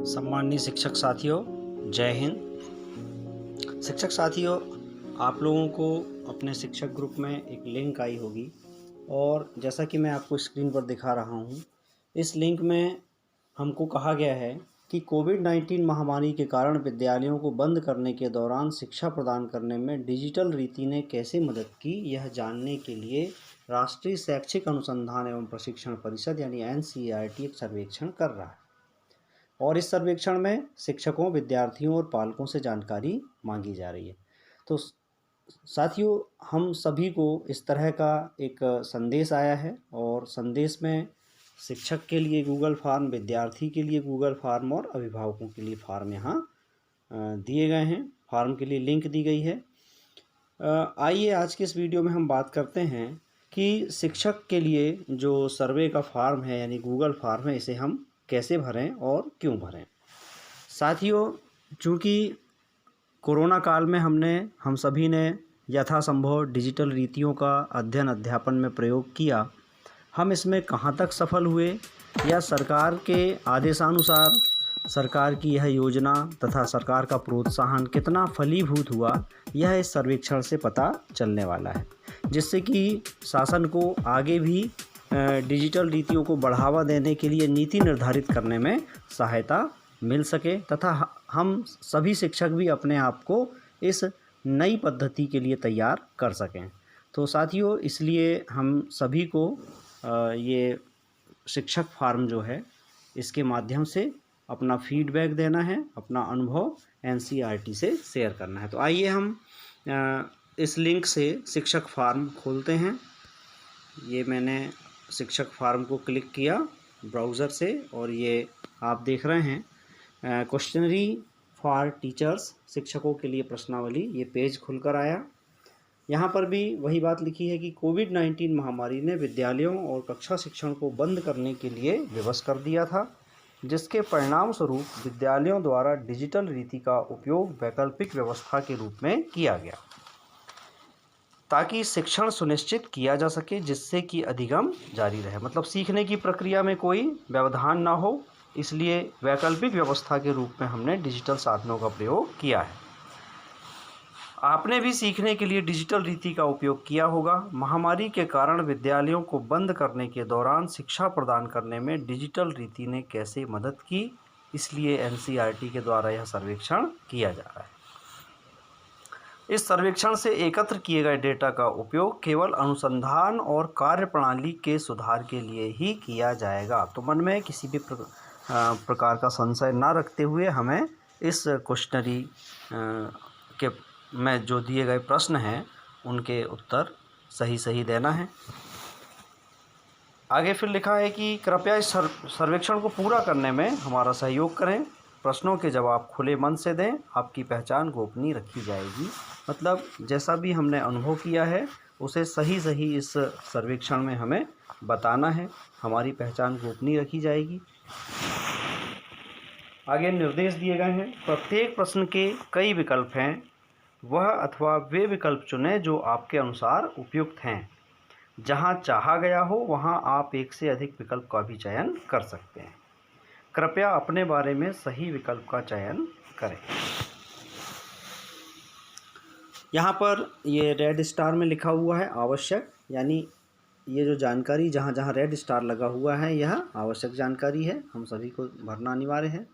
सम्माननीय शिक्षक साथियों, जय हिंद। शिक्षक साथियों, आप लोगों को अपने शिक्षक ग्रुप में एक लिंक आई होगी और जैसा कि मैं आपको स्क्रीन पर दिखा रहा हूँ, इस लिंक में हमको कहा गया है कि कोविड-19 महामारी के कारण विद्यालयों को बंद करने के दौरान शिक्षा प्रदान करने में डिजिटल रीति ने कैसे मदद की, यह जानने के लिए राष्ट्रीय शैक्षिक अनुसंधान एवं प्रशिक्षण परिषद यानी NCERT एक सर्वेक्षण कर रहा है और इस सर्वेक्षण में शिक्षकों, विद्यार्थियों और पालकों से जानकारी मांगी जा रही है। तो साथियों, हम सभी को इस तरह का एक संदेश आया है और संदेश में शिक्षक के लिए गूगल फॉर्म, विद्यार्थी के लिए गूगल फॉर्म और अभिभावकों के लिए फॉर्म यहाँ दिए गए हैं। फॉर्म के लिए लिंक दी गई है। आइए आज के इस वीडियो में हम बात करते हैं कि शिक्षक के लिए जो सर्वे का फॉर्म है यानी गूगल फॉर्म है, इसे हम कैसे भरें और क्यों भरें। साथियों, चूँकि कोरोना काल में हम सभी ने यथासंभव डिजिटल रीतियों का अध्ययन अध्यापन में प्रयोग किया। हम इसमें कहाँ तक सफल हुए या सरकार के आदेशानुसार सरकार की यह योजना तथा सरकार का प्रोत्साहन कितना फलीभूत हुआ, यह इस सर्वेक्षण से पता चलने वाला है, जिससे कि शासन को आगे भी डिजिटल रीतियों को बढ़ावा देने के लिए नीति निर्धारित करने में सहायता मिल सके तथा हम सभी शिक्षक भी अपने आप को इस नई पद्धति के लिए तैयार कर सकें। तो साथियों, इसलिए हम सभी को ये शिक्षक फॉर्म जो है, इसके माध्यम से अपना फीडबैक देना है, अपना अनुभव NCERT से शेयर करना है। तो आइए हम इस लिंक से शिक्षक फॉर्म खोलते हैं। ये मैंने शिक्षक फॉर्म को क्लिक किया ब्राउज़र से और ये आप देख रहे हैं क्वेश्चनरी फॉर टीचर्स, शिक्षकों के लिए प्रश्नावली, ये पेज खुलकर आया। यहाँ पर भी वही बात लिखी है कि कोविड-19 महामारी ने विद्यालयों और कक्षा शिक्षण को बंद करने के लिए विवश कर दिया था, जिसके परिणाम स्वरूप विद्यालयों द्वारा डिजिटल रीति का उपयोग वैकल्पिक व्यवस्था के रूप में किया गया ताकि शिक्षण सुनिश्चित किया जा सके, जिससे कि अधिगम जारी रहे। मतलब सीखने की प्रक्रिया में कोई व्यवधान ना हो, इसलिए वैकल्पिक व्यवस्था के रूप में हमने डिजिटल साधनों का प्रयोग किया है। आपने भी सीखने के लिए डिजिटल रीति का उपयोग किया होगा। महामारी के कारण विद्यालयों को बंद करने के दौरान शिक्षा प्रदान करने में डिजिटल रीति ने कैसे मदद की, इसलिए NCERT के द्वारा यह सर्वेक्षण किया जा रहा है। इस सर्वेक्षण से एकत्र किए गए डेटा का उपयोग केवल अनुसंधान और कार्यप्रणाली के सुधार के लिए ही किया जाएगा। तो मन में किसी भी प्रकार का संशय ना रखते हुए हमें इस क्वेश्चनरी के में जो दिए गए प्रश्न हैं उनके उत्तर सही देना है। आगे फिर लिखा है कि कृपया इस सर्वेक्षण को पूरा करने में हमारा सहयोग करें। प्रश्नों के जवाब खुले मन से दें, आपकी पहचान गोपनीय रखी जाएगी। मतलब जैसा भी हमने अनुभव किया है उसे सही इस सर्वेक्षण में हमें बताना है, हमारी पहचान गोपनीय रखी जाएगी। आगे निर्देश दिए गए हैं। प्रत्येक प्रश्न के कई विकल्प हैं, वह अथवा वे विकल्प चुनें जो आपके अनुसार उपयुक्त हैं। जहां चाहा गया हो वहां आप एक से अधिक विकल्प का भी चयन कर सकते हैं। कृपया अपने बारे में सही विकल्प का चयन करें। यहाँ पर ये रेड स्टार में लिखा हुआ है आवश्यक, यानी ये जो जानकारी जहाँ जहाँ रेड स्टार लगा हुआ है यह आवश्यक जानकारी है, हम सभी को भरना अनिवार्य है।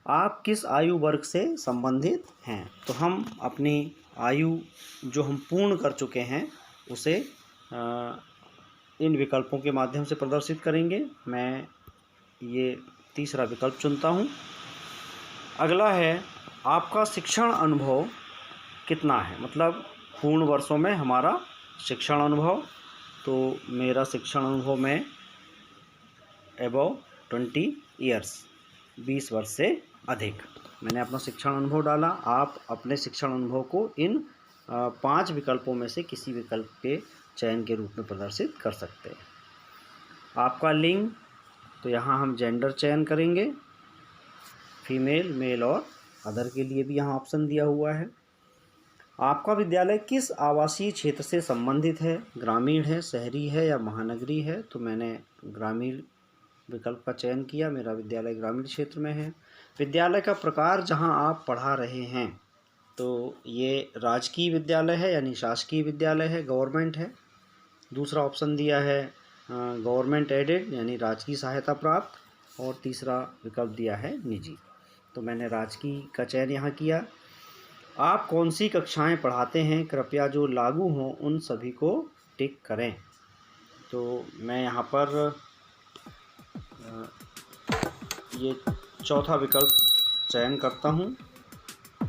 आप किस आयु वर्ग से संबंधित हैं? तो हम अपनी आयु जो हम पूर्ण कर चुके हैं उसे इन विकल्पों के माध्यम से प्रदर्शित करेंगे। मैं ये तीसरा विकल्प चुनता हूँ। अगला है आपका शिक्षण अनुभव कितना है, मतलब पूर्ण वर्षों में हमारा शिक्षण अनुभव। तो मेरा शिक्षण अनुभव में अबव 20 ईयर्स, 20 वर्ष से अधिक मैंने अपना शिक्षण अनुभव डाला। आप अपने शिक्षण अनुभव को इन 5 विकल्पों में से किसी विकल्प के चयन के रूप में प्रदर्शित कर सकते हैं। आपका लिंग, तो यहाँ हम जेंडर चयन करेंगे, फीमेल, मेल और अदर के लिए भी यहाँ ऑप्शन दिया हुआ है। आपका विद्यालय किस आवासीय क्षेत्र से संबंधित है, ग्रामीण है, शहरी है या महानगरीय है? तो मैंने ग्रामीण विकल्प का चयन किया। मेरा विद्यालय ग्रामीण क्षेत्र में है। विद्यालय का प्रकार जहां आप पढ़ा रहे हैं, तो ये राजकीय विद्यालय है यानी शासकीय विद्यालय है, गवर्नमेंट है। दूसरा ऑप्शन दिया है गवर्नमेंट एडेड यानी राजकीय सहायता प्राप्त, और तीसरा विकल्प दिया है निजी। तो मैंने राजकीय का चयन यहाँ किया। आप कौन सी कक्षाएं पढ़ाते हैं, कृपया जो लागू हों उन सभी को टिक करें। तो मैं यहाँ पर ये चौथा विकल्प चयन करता हूँ,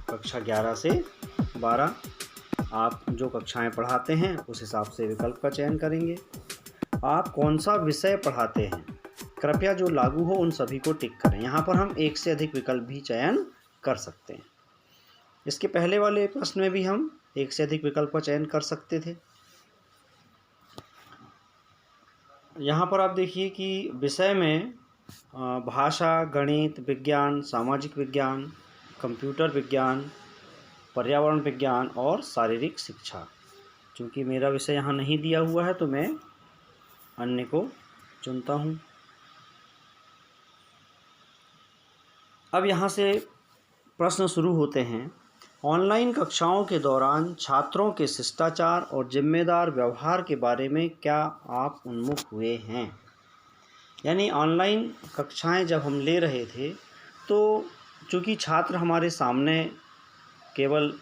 कक्षा 11 से 12। आप जो कक्षाएं पढ़ाते हैं उस हिसाब से विकल्प का चयन करेंगे। आप कौन सा विषय पढ़ाते हैं, कृपया जो लागू हो उन सभी को टिक करें। यहाँ पर हम एक से अधिक विकल्प भी चयन कर सकते हैं। इसके पहले वाले प्रश्न में भी हम एक से अधिक विकल्प का चयन कर सकते थे। यहाँ पर आप देखिए कि विषय में भाषा, गणित, विज्ञान, सामाजिक विज्ञान, कंप्यूटर विज्ञान, पर्यावरण विज्ञान और शारीरिक शिक्षा। चूँकि मेरा विषय यहाँ नहीं दिया हुआ है तो मैं अन्य को चुनता हूँ। अब यहाँ से प्रश्न शुरू होते हैं। ऑनलाइन कक्षाओं के दौरान छात्रों के शिष्टाचार और जिम्मेदार व्यवहार के बारे में क्या आप उन्मुख हुए हैं। यानी ऑनलाइन कक्षाएं जब हम ले रहे थे तो चूँकि छात्र हमारे सामने केवल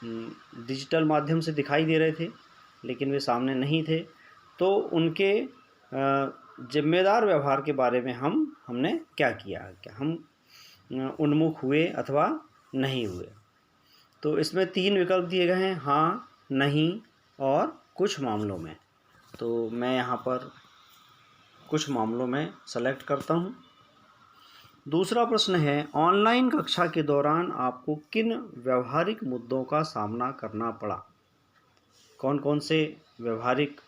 डिजिटल माध्यम से दिखाई दे रहे थे, लेकिन वे सामने नहीं थे, तो उनके जिम्मेदार व्यवहार के बारे में हमने क्या किया, क्या हम उन्मुख हुए अथवा नहीं हुए। तो इसमें 3 विकल्प दिए गए हैं, हाँ, नहीं और कुछ मामलों में। तो मैं यहाँ पर कुछ मामलों में सेलेक्ट करता हूँ। दूसरा प्रश्न है, ऑनलाइन कक्षा के दौरान आपको किन व्यवहारिक मुद्दों का सामना करना पड़ा। कौन कौन से व्यवहारिक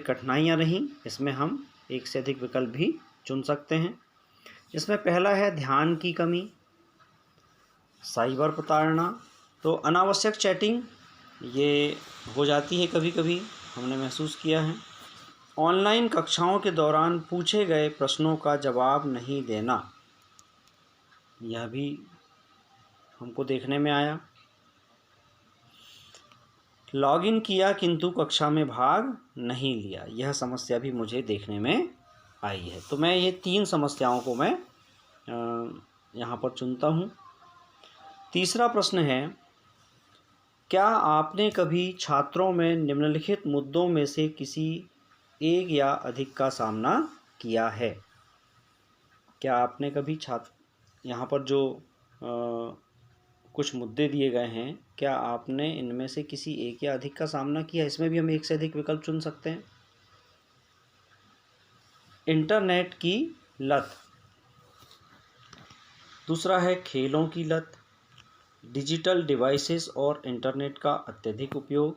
कठिनाइयाँ रहीं, इसमें हम एक से अधिक विकल्प भी चुन सकते हैं। इसमें पहला है ध्यान की कमी, साइबर प्रताड़ना। तो अनावश्यक चैटिंग ये हो जाती है कभी कभी, हमने महसूस किया है। ऑनलाइन कक्षाओं के दौरान पूछे गए प्रश्नों का जवाब नहीं देना, यह भी हमको देखने में आया। लॉगिन किया किंतु कक्षा में भाग नहीं लिया, यह समस्या भी मुझे देखने में आई है। तो मैं ये 3 समस्याओं को मैं यहाँ पर चुनता हूँ। तीसरा प्रश्न है, क्या आपने कभी छात्रों में निम्नलिखित मुद्दों में से किसी एक या अधिक का सामना किया है। क्या आपने कभी यहाँ पर जो कुछ मुद्दे दिए गए हैं, क्या आपने इनमें से किसी एक या अधिक का सामना किया। इसमें भी हम एक से अधिक विकल्प चुन सकते हैं। इंटरनेट की लत, दूसरा है खेलों की लत, डिजिटल डिवाइसेस और इंटरनेट का अत्यधिक उपयोग,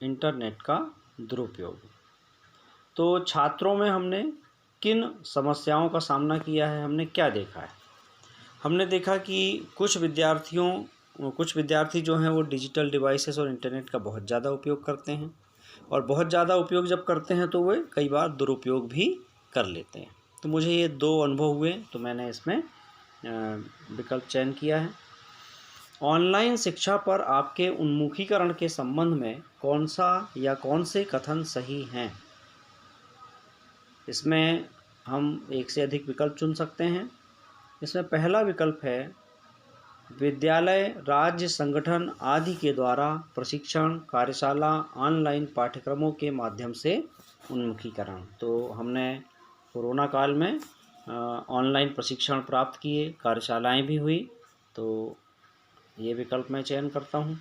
इंटरनेट का दुरुपयोग। तो छात्रों में हमने किन समस्याओं का सामना किया है, हमने क्या देखा है। हमने देखा कि कुछ विद्यार्थी जो हैं वो डिजिटल डिवाइसेस और इंटरनेट का बहुत ज़्यादा उपयोग करते हैं, और बहुत ज़्यादा उपयोग जब करते हैं तो वे कई बार दुरुपयोग भी कर लेते हैं। तो मुझे ये 2 अनुभव हुए, तो मैंने इसमें विकल्प चयन किया है। ऑनलाइन शिक्षा पर आपके उन्मुखीकरण के संबंध में कौन सा या कौन से कथन सही हैं। इसमें हम एक से अधिक विकल्प चुन सकते हैं। इसमें पहला विकल्प है, विद्यालय, राज्य संगठन आदि के द्वारा प्रशिक्षण, कार्यशाला, ऑनलाइन पाठ्यक्रमों के माध्यम से उन्मुखीकरण। तो हमने कोरोना काल में ऑनलाइन प्रशिक्षण प्राप्त किए, कार्यशालाएं भी हुई, तो ये विकल्प मैं चयन करता हूँ।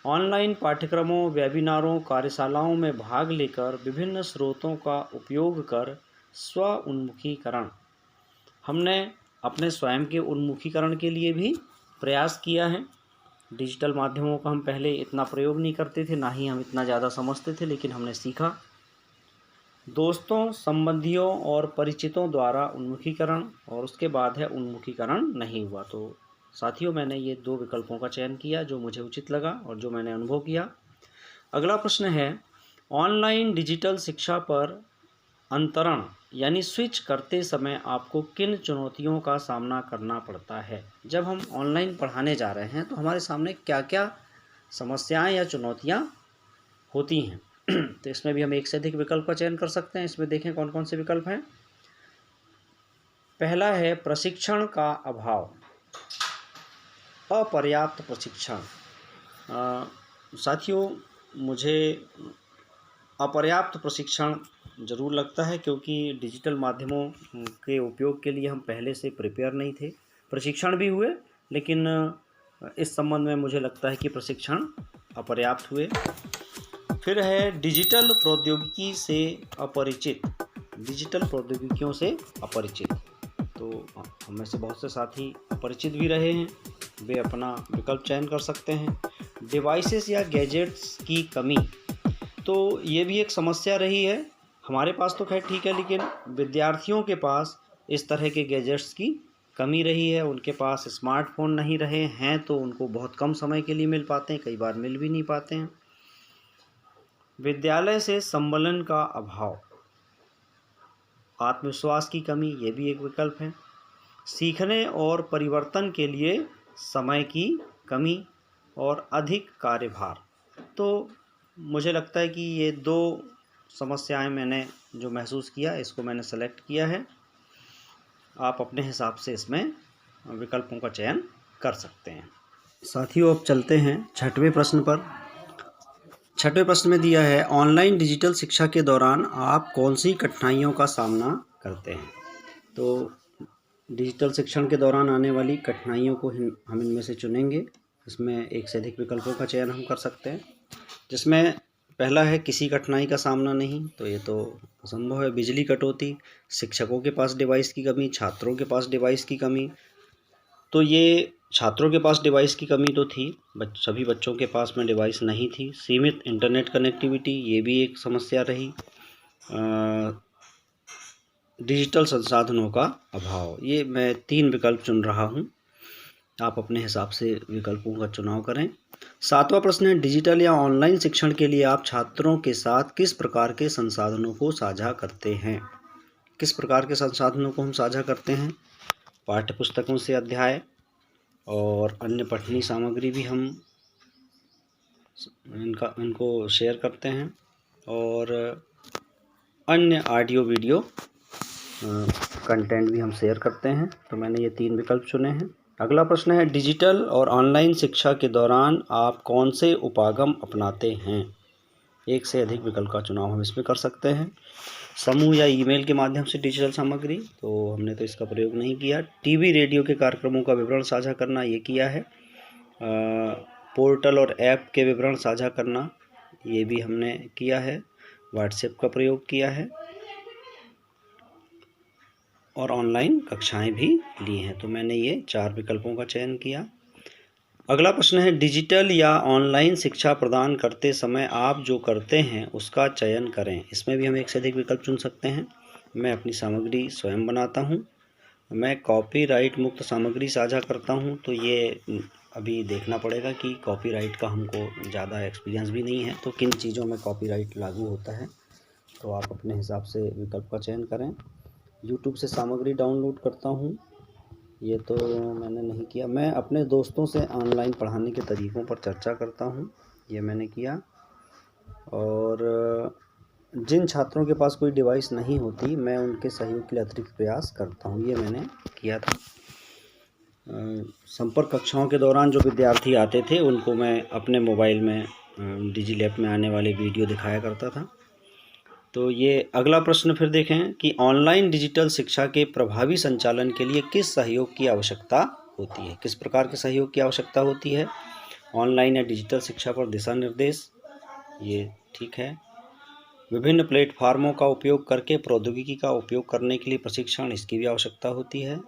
ऑनलाइन पाठ्यक्रमों, वेबिनारों, कार्यशालाओं में भाग लेकर विभिन्न स्रोतों का उपयोग कर स्व उन्मुखीकरण। हमने अपने स्वयं के उन्मुखीकरण के लिए भी प्रयास किया है। डिजिटल माध्यमों का हम पहले इतना प्रयोग नहीं करते थे, ना ही हम इतना ज़्यादा समझते थे, लेकिन हमने सीखा। दोस्तों, संबंधियों और परिचितों द्वारा उन्मुखीकरण, और उसके बाद है उन्मुखीकरण नहीं हुआ। तो साथियों, मैंने ये 2 विकल्पों का चयन किया जो मुझे उचित लगा और जो मैंने अनुभव किया। अगला प्रश्न है, ऑनलाइन डिजिटल शिक्षा पर अंतरण यानी स्विच करते समय आपको किन चुनौतियों का सामना करना पड़ता है? जब हम ऑनलाइन पढ़ाने जा रहे हैं तो हमारे सामने क्या-क्या समस्याएं या चुनौतियां होती हैं? तो इसमें भी हम एक से अधिक विकल्प का चयन कर सकते हैं। इसमें देखें कौन-कौन से विकल्प हैं। पहला है प्रशिक्षण का अभाव, अपर्याप्त प्रशिक्षण। साथियों, मुझे अपर्याप्त प्रशिक्षण ज़रूर लगता है, क्योंकि डिजिटल माध्यमों के उपयोग के लिए हम पहले से प्रिपेयर नहीं थे। प्रशिक्षण भी हुए, लेकिन इस संबंध में मुझे लगता है कि प्रशिक्षण अपर्याप्त हुए। फिर है डिजिटल प्रौद्योगिकी से अपरिचित, डिजिटल प्रौद्योगिकियों से अपरिचित। तो हम में से बहुत से साथी अपरिचित भी रहे हैं, वे अपना विकल्प चयन कर सकते हैं। डिवाइसेस या गैजेट्स की कमी, तो ये भी एक समस्या रही है। हमारे पास तो खैर ठीक है, लेकिन विद्यार्थियों के पास इस तरह के गैजेट्स की कमी रही है। उनके पास स्मार्टफोन नहीं रहे हैं तो उनको बहुत कम समय के लिए मिल पाते हैं, कई बार मिल भी नहीं पाते हैं। विद्यालय से संबलन का अभाव, आत्मविश्वास की कमी, ये भी एक विकल्प है। सीखने और परिवर्तन के लिए समय की कमी और अधिक कार्यभार। तो मुझे लगता है कि ये 2 समस्याएं मैंने जो महसूस किया, इसको मैंने सेलेक्ट किया है। आप अपने हिसाब से इसमें विकल्पों का चयन कर सकते हैं। साथियों, अब चलते हैं 6वें प्रश्न पर। 6वें प्रश्न में दिया है, ऑनलाइन डिजिटल शिक्षा के दौरान आप कौन सी कठिनाइयों का सामना करते हैं? तो डिजिटल शिक्षण के दौरान आने वाली कठिनाइयों को हम इनमें से चुनेंगे। इसमें एक से अधिक विकल्पों का चयन हम कर सकते हैं, जिसमें पहला है किसी कठिनाई का सामना नहीं, तो ये तो असंभव है। बिजली कटौती, शिक्षकों के पास डिवाइस की कमी, छात्रों के पास डिवाइस की कमी। तो ये छात्रों के पास डिवाइस की कमी तो थी, सभी बच्चों के पास में डिवाइस नहीं थी। सीमित इंटरनेट कनेक्टिविटी, ये भी एक समस्या रही। डिजिटल संसाधनों का अभाव, ये मैं 3 विकल्प चुन रहा हूँ। आप अपने हिसाब से विकल्पों का चुनाव करें। 7वां प्रश्न है, डिजिटल या ऑनलाइन शिक्षण के लिए आप छात्रों के साथ किस प्रकार के संसाधनों को साझा करते हैं? किस प्रकार के संसाधनों को हम साझा करते हैं? पाठ्य पुस्तकों से अध्याय और अन्य पठनीय सामग्री भी हम इनको शेयर करते हैं, और अन्य ऑडियो वीडियो कंटेंट भी हम शेयर करते हैं। तो मैंने ये 3 विकल्प चुने हैं। अगला प्रश्न है, डिजिटल और ऑनलाइन शिक्षा के दौरान आप कौन से उपागम अपनाते हैं? एक से अधिक विकल्प का चुनाव हम इसमें कर सकते हैं। समूह या ईमेल के माध्यम से डिजिटल सामग्री, तो हमने तो इसका प्रयोग नहीं किया। टीवी रेडियो के कार्यक्रमों का विवरण साझा करना, ये किया है। पोर्टल और ऐप के विवरण साझा करना, ये भी हमने किया है। व्हाट्सएप का प्रयोग किया है, और ऑनलाइन कक्षाएं भी ली हैं। तो मैंने ये 4 विकल्पों का चयन किया। अगला प्रश्न है, डिजिटल या ऑनलाइन शिक्षा प्रदान करते समय आप जो करते हैं उसका चयन करें। इसमें भी हम एक से अधिक विकल्प चुन सकते हैं। मैं अपनी सामग्री स्वयं बनाता हूँ, मैं कॉपीराइट मुक्त सामग्री साझा करता हूँ। तो ये अभी देखना पड़ेगा कि कॉपीराइट का हमको ज़्यादा एक्सपीरियंस भी नहीं है, तो किन चीज़ों में कॉपीराइट लागू होता है, तो आप अपने हिसाब से विकल्प का चयन करें। यूट्यूब से सामग्री डाउनलोड करता हूँ, ये तो मैंने नहीं किया। मैं अपने दोस्तों से ऑनलाइन पढ़ाने के तरीक़ों पर चर्चा करता हूँ, ये मैंने किया। और जिन छात्रों के पास कोई डिवाइस नहीं होती, मैं उनके सहयोग के लिए अतिरिक्त प्रयास करता हूँ, ये मैंने किया था। संपर्क कक्षाओं के दौरान जो विद्यार्थी आते थे उनको मैं अपने मोबाइल में डिजिलैब में आने वाले वीडियो दिखाया करता था। तो ये अगला प्रश्न फिर देखें कि ऑनलाइन डिजिटल शिक्षा के प्रभावी संचालन के लिए किस सहयोग की आवश्यकता होती है? किस प्रकार के सहयोग की आवश्यकता होती है? ऑनलाइन या डिजिटल शिक्षा पर दिशा निर्देश, ये ठीक है। विभिन्न प्लेटफार्मों का उपयोग करके प्रौद्योगिकी का उपयोग करने के लिए प्रशिक्षण, इसकी भी आवश्यकता होती है।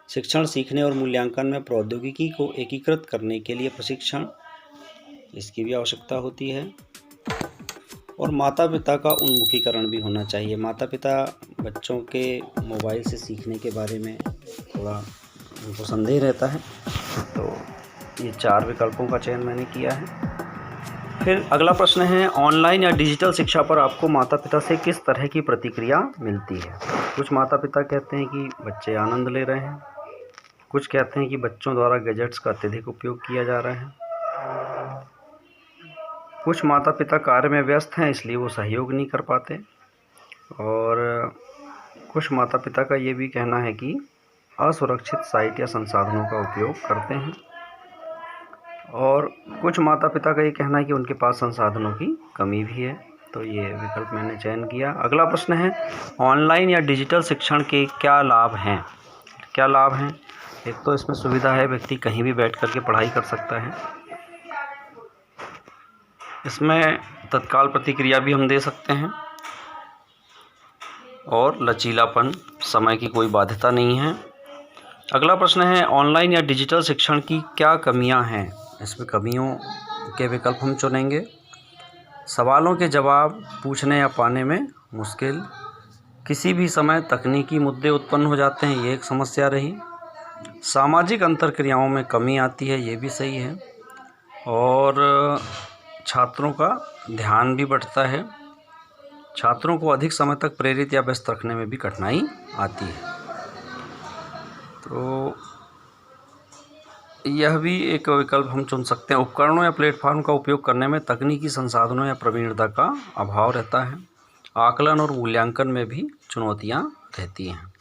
शिक्षण सीखने और मूल्यांकन में प्रौद्योगिकी को एकीकृत करने के लिए प्रशिक्षण, इसकी भी आवश्यकता होती है। और माता पिता का उन्मुखीकरण भी होना चाहिए। माता पिता बच्चों के मोबाइल से सीखने के बारे में थोड़ा उनको संदेह रहता है। तो ये 4 विकल्पों का चयन मैंने किया है। फिर अगला प्रश्न है, ऑनलाइन या डिजिटल शिक्षा पर आपको माता पिता से किस तरह की प्रतिक्रिया मिलती है। कुछ माता पिता कहते हैं कि बच्चे आनंद ले रहे हैं, कुछ कहते हैं कि बच्चों द्वारा गैजेट्स का अत्यधिक उपयोग किया जा रहा है, कुछ माता पिता कार्य में व्यस्त हैं इसलिए वो सहयोग नहीं कर पाते, और कुछ माता पिता का ये भी कहना है कि असुरक्षित साइट या संसाधनों का उपयोग करते हैं, और कुछ माता पिता का ये कहना है कि उनके पास संसाधनों की कमी भी है। तो ये विकल्प मैंने चयन किया। अगला प्रश्न है, ऑनलाइन या डिजिटल शिक्षण के क्या लाभ हैं। क्या लाभ हैं? एक तो इसमें सुविधा है, व्यक्ति कहीं भी बैठ कर के पढ़ाई कर सकता है। इसमें तत्काल प्रतिक्रिया भी हम दे सकते हैं, और लचीलापन, समय की कोई बाध्यता नहीं है। अगला प्रश्न है, ऑनलाइन या डिजिटल शिक्षण की क्या कमियां हैं। इसमें कमियों के विकल्प हम चुनेंगे। सवालों के जवाब पूछने या पाने में मुश्किल, किसी भी समय तकनीकी मुद्दे उत्पन्न हो जाते हैं, ये एक समस्या रही। सामाजिक अंतरक्रियाओं में कमी आती है, ये भी सही है। और छात्रों का ध्यान भी बढ़ता है, छात्रों को अधिक समय तक प्रेरित या व्यस्त रखने में भी कठिनाई आती है। तो यह भी एक विकल्प हम चुन सकते हैं। उपकरणों या प्लेटफॉर्म का उपयोग करने में तकनीकी संसाधनों या प्रवीणता का अभाव रहता है। आकलन और मूल्यांकन में भी चुनौतियां रहती हैं।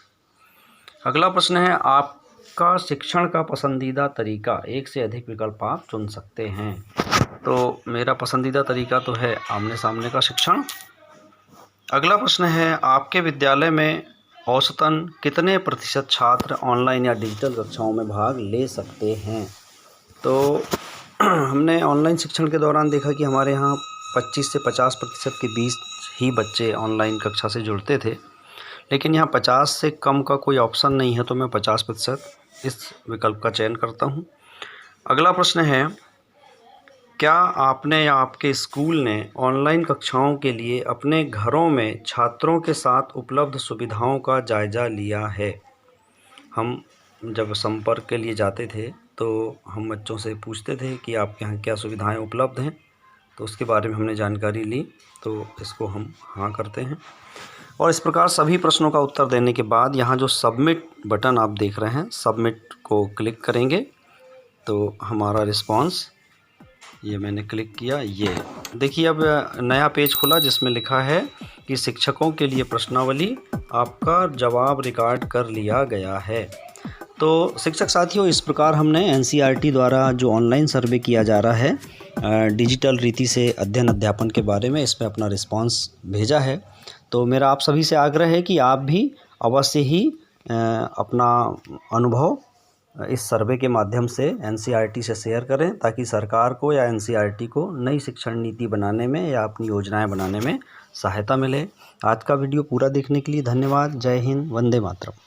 अगला प्रश्न है, आपका शिक्षण का पसंदीदा तरीका। एक से अधिक विकल्प आप चुन सकते हैं। तो मेरा पसंदीदा तरीका तो है आमने सामने का शिक्षण। अगला प्रश्न है, आपके विद्यालय में औसतन कितने प्रतिशत छात्र ऑनलाइन या डिजिटल कक्षाओं में भाग ले सकते हैं। तो हमने ऑनलाइन शिक्षण के दौरान देखा कि हमारे यहाँ 25 से 50% के बीच ही बच्चे ऑनलाइन कक्षा से जुड़ते थे, लेकिन यहाँ 50 से कम का कोई ऑप्शन नहीं है, तो मैं 50% इस विकल्प का चयन करता हूँ। अगला प्रश्न है, क्या आपने या आपके स्कूल ने ऑनलाइन कक्षाओं के लिए अपने घरों में छात्रों के साथ उपलब्ध सुविधाओं का जायज़ा लिया है। हम जब संपर्क के लिए जाते थे तो हम बच्चों से पूछते थे कि आपके यहाँ क्या सुविधाएं उपलब्ध हैं, तो उसके बारे में हमने जानकारी ली, तो इसको हम हाँ करते हैं। और इस प्रकार सभी प्रश्नों का उत्तर देने के बाद यहाँ जो सबमिट बटन आप देख रहे हैं, सबमिट को क्लिक करेंगे तो हमारा रिस्पॉन्स, ये मैंने क्लिक किया, ये देखिए अब नया पेज खुला जिसमें लिखा है कि शिक्षकों के लिए प्रश्नावली, आपका जवाब रिकॉर्ड कर लिया गया है। तो शिक्षक साथियों, इस प्रकार हमने एनसीईआरटी द्वारा जो ऑनलाइन सर्वे किया जा रहा है डिजिटल रीति से अध्ययन अध्यापन के बारे में, इसमें अपना रिस्पांस भेजा है। तो मेरा आप सभी से आग्रह है कि आप भी अवश्य ही अपना अनुभव इस सर्वे के माध्यम से एनसीईआरटी से शेयर करें, ताकि सरकार को या एनसीईआरटी को नई शिक्षण नीति बनाने में या अपनी योजनाएं बनाने में सहायता मिले। आज का वीडियो पूरा देखने के लिए धन्यवाद। जय हिंद, वंदे मातरम।